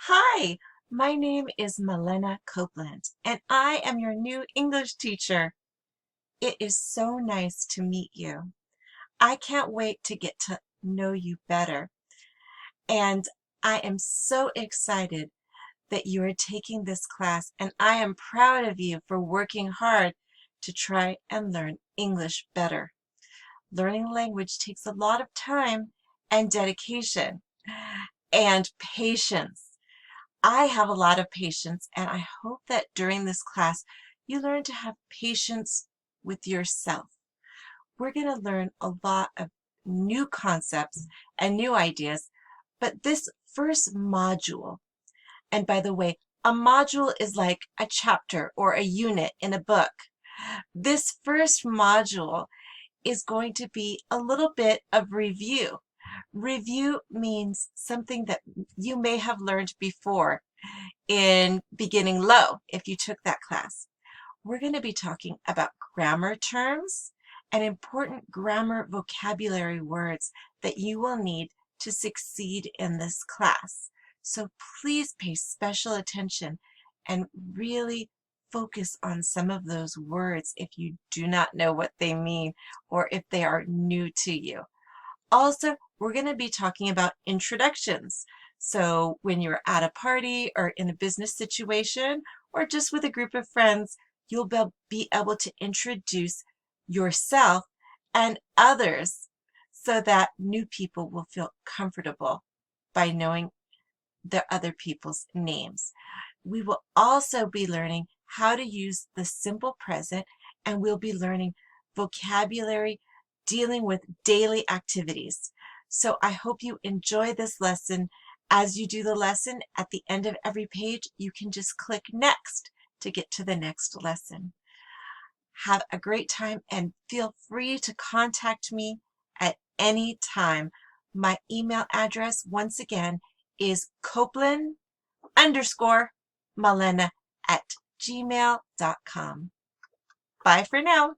Hi, my name is Milena Copeland, and I am your new English teacher. It is so nice to meet you. I can't wait to get to know you better, and I am so excited that you are taking this class, and I am proud of you for working hard to try and learn English better. Learning language takes a lot of time and dedication and patience. I have a lot of patience, and I hope that during this class you learn to have patience with yourself. We're going to learn a lot of new concepts and new ideas, but this first module, and by the way, a module is like a chapter or a unit in a book. This first module is going to be a little bit of review. Review means something that you may have learned before in beginning low if you took that class. We're going to be talking about grammar terms and important grammar vocabulary words that you will need to succeed in this class. So please pay special attention and really focus on some of those words if you do not know what they mean or if they are new to you. Also, we're going to be talking about introductions. So when you're at a party or in a business situation or just with a group of friends, you'll be able to introduce yourself and others so that new people will feel comfortable by knowing the other people's names. We will also be learning how to use the simple present, and we'll be learning vocabulary dealing with daily activities. So I hope you enjoy this lesson. As you do the lesson, at the end of every page, you can just click next to get to the next lesson. Have a great time and feel free to contact me at any time. My email address, once again, is Copeland_Milena at gmail.com. Bye for now.